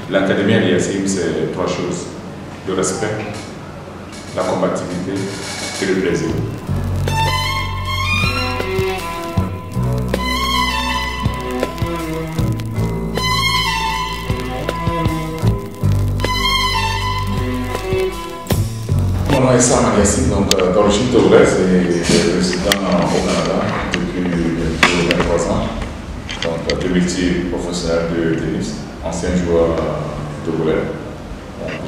L'académie Aliassime, c'est trois choses: le respect, la combativité et le plaisir. Mon nom est Sam Aliassime, donc d'origine togolaise et résident au Canada depuis bientôt 23 ans. Donc multi-professionnel de tennis, ancien joueur togolais.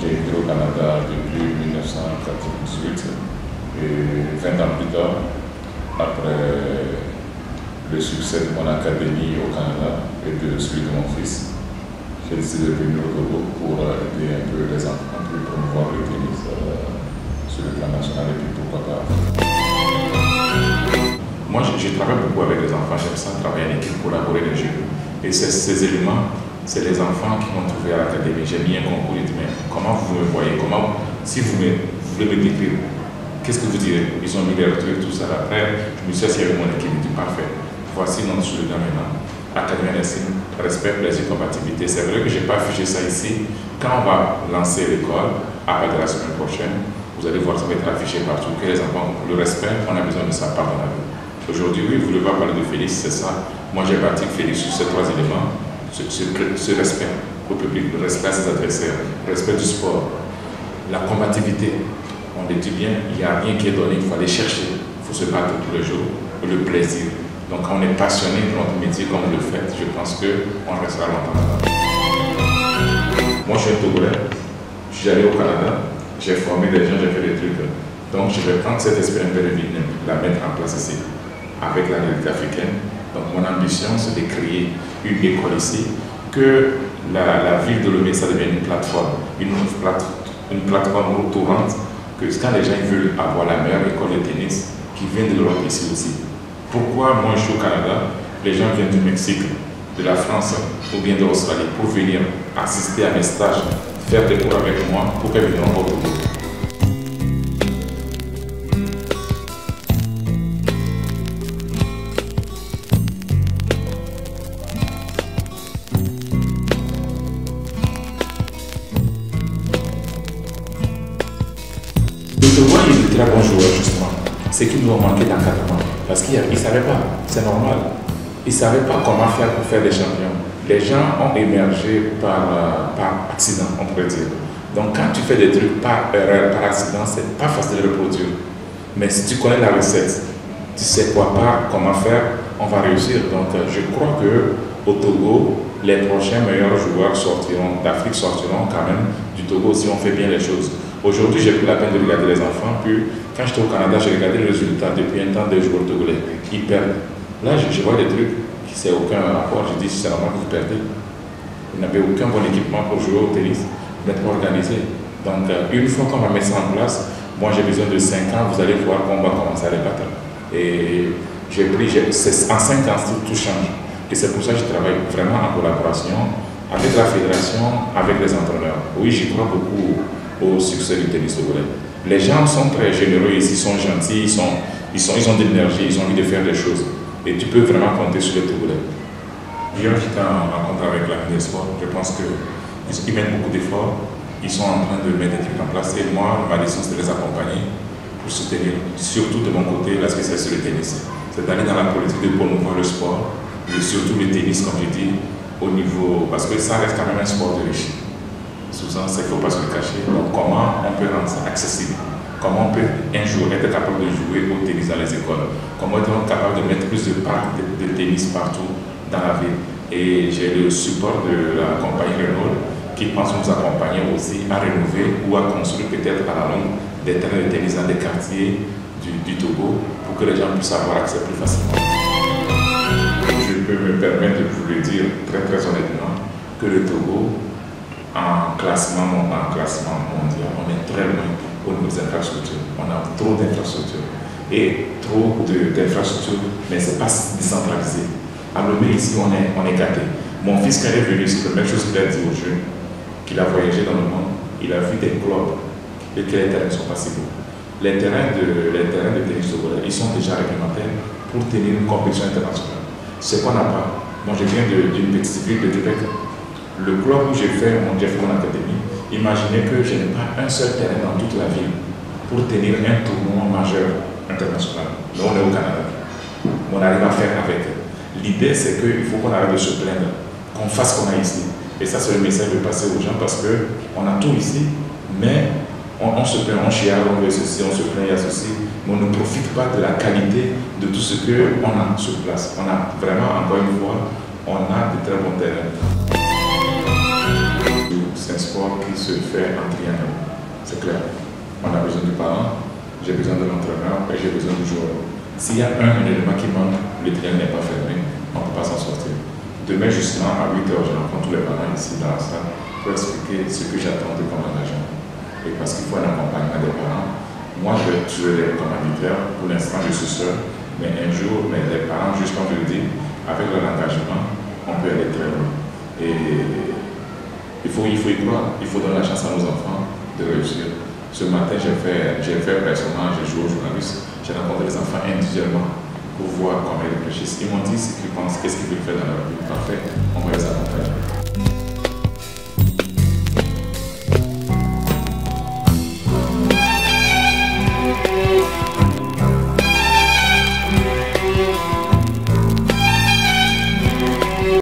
J'ai été au Canada depuis 1998 et 20 ans plus tard, après le succès de mon académie au Canada et de celui de mon fils, j'ai décidé de venir au Togo pour aider un peu les enfants, pour promouvoir le tennis sur le plan national et puis pourquoi pas. Moi, je travaille beaucoup avec les enfants, j'aime ça, travailler en équipe, collaborer les jeux. Et ces éléments, c'est les enfants qui m'ont trouvé à l'académie. J'ai mis un concours et dit, mais comment vous me voyez, comment, si vous voulez me décrire, qu'est-ce que vous direz? Ils ont mis les trucs, tout ça. Après, je me suis assis avec mon équipe, je dis, parfait, voici notre slogan maintenant. Académie Aliassime, respect, plaisir, compatibilité. C'est vrai que je n'ai pas affiché ça ici. Quand on va lancer l'école, à partir de la semaine prochaine, vous allez voir, ça va être affiché partout, que les enfants, le respect, on a besoin de ça par dans la vie. Aujourd'hui, oui, vous voulez pas parler de Félix, c'est ça. Moi, j'ai bâti Félix sur ces trois éléments. Ce respect au public, le respect à ses adversaires, le respect du sport, la combativité. On le dit bien, il n'y a rien qui est donné, il faut aller chercher, il faut se battre tous les jours, le plaisir. Donc, quand on est passionné de notre métier comme vous le faites, je pense qu'on restera longtemps là-bas. Moi, je suis un Togolais, je suis allé au Canada, j'ai formé des gens, j'ai fait des trucs. Donc, je vais prendre cette expérience de vie, la mettre en place ici, avec la réalité africaine. Donc, mon ambition, c'est de créer une école ici, que la ville de Lomé, ça devienne une plateforme tournante, que quand les gens veulent avoir la meilleure école de tennis, qui viennent de l'Europe ici aussi. Pourquoi moi je suis au Canada, les gens viennent du Mexique, de la France ou bien de l'Australie pour venir assister à mes stages, faire des cours avec moi, pour qu'ils viennent au Togo. Le Togo est de très bons joueurs justement. C'est qu'ils nous ont manqué d'encadrement. Parce qu'ils ne savaient pas, c'est normal. Ils ne savaient pas comment faire pour faire des champions. Les gens ont émergé par accident, on pourrait dire. Donc quand tu fais des trucs par erreur, par accident, c'est pas facile de reproduire. Mais si tu connais la recette, tu sais quoi faire, comment faire, on va réussir. Donc je crois qu'au Togo, les prochains meilleurs joueurs d'Afrique sortiront quand même du Togo si on fait bien les choses. Aujourd'hui, j'ai pris la peine de regarder les enfants, puis quand j'étais au Canada, j'ai regardé les résultats depuis un temps des joueurs togolais. Ils perdent. Là, je vois des trucs qui n'ont aucun rapport. Je dis, c'est normal que vous perdez. Vous n'avez aucun bon équipement pour jouer au tennis. Vous n'êtes pas organisé. Donc, une fois qu'on va mettre ça en place, moi j'ai besoin de 5 ans, vous allez voir qu'on va commencer à les battre. Et j'ai pris, en 5 ans, tout change. Et c'est pour ça que je travaille vraiment en collaboration avec la fédération, avec les entraîneurs. Oui, j'y crois beaucoup au succès du tennis togolais. Les gens sont très généreux ici, ils sont gentils, ils ont de l'énergie, ils ont envie de faire des choses. Et tu peux vraiment compter sur les Togolais. Hier, j'étais en rencontre avec la des sports. Je pense qu'ils mettent beaucoup d'efforts. Ils sont en train de mettre des trucs en place. Et moi, ma décision, c'est de les accompagner pour soutenir, surtout de mon côté, la spécialité sur le tennis. C'est d'aller dans la politique de promouvoir le sport, et surtout le tennis, comme je dis, au niveau. Parce que ça reste quand même un sport de riche. Souvent, il ne faut pas se le cacher. Donc, comment on peut rendre ça accessible? Comment on peut un jour être capable de jouer au tennis dans les écoles? Comment être capable de mettre plus de parcs de tennis partout dans la ville? Et j'ai le support de la compagnie Renault qui pense nous accompagner aussi à rénover ou à construire peut-être à la longue des terrains de tennis dans des quartiers du Togo pour que les gens puissent avoir accès plus facilement. Je peux me permettre de vous le dire très honnêtement que le Togo, en classement mondial, on est très loin au niveau des infrastructures. On a trop d'infrastructures et trop d'infrastructures, mais ce n'est pas décentralisé. À Lomé, ici, on est gâté. Mon fils, quand il est venu, c'est la première chose qu'il a dit aux jeunes, qu'il a voyagé dans le monde, il a vu des clubs et que les terrains ne sont pas si beaux. Les terrains de tennis togolais, ils sont déjà réglementaires pour tenir une compétition internationale. Ce qu'on n'a pas. Moi, je viens d'une petite ville de Québec. Le club où j'ai fait mon académie, imaginez que je n'ai pas un seul terrain dans toute la ville pour tenir un tournoi majeur international. Nous, on est au Canada. On arrive à faire avec. L'idée, c'est qu'il faut qu'on arrête de se plaindre, qu'on fasse ce qu'on a ici. Et ça, c'est le message de passer aux gens parce qu'on a tout ici, mais on se plaint, on chiale, on veut ceci, on se plaint, il y a ceci, mais on ne profite pas de la qualité de tout ce qu'on a sur place. On a vraiment, encore une fois, on a de très bons terrains. C'est un sport qui se fait en triangle, c'est clair. On a besoin du parent, j'ai besoin de l'entraîneur et j'ai besoin du joueur. S'il y a un élément qui manque, le triangle n'est pas fermé, on ne peut pas s'en sortir. Demain, justement, à 8 h, je rencontre tous les parents ici dans la salle pour expliquer ce que j'attends de comme engagement. Et parce qu'il faut un accompagnement des parents. Moi, je vais comme arbitraire. Pour l'instant, je suis seul. Mais un jour, les parents, juste comme je le dis, avec leur engagement, on peut aller très loin. Et il faut y croire. Il faut donner la chance à nos enfants de réussir. Ce matin, j'ai fait personnellement, j'ai joué au journaliste. J'ai rencontré les enfants individuellement pour voir comment ils réfléchissent. Ils m'ont dit ce qu'ils pensent, qu'est-ce qu'ils veulent faire dans leur vie. Parfait, on va les accompagner.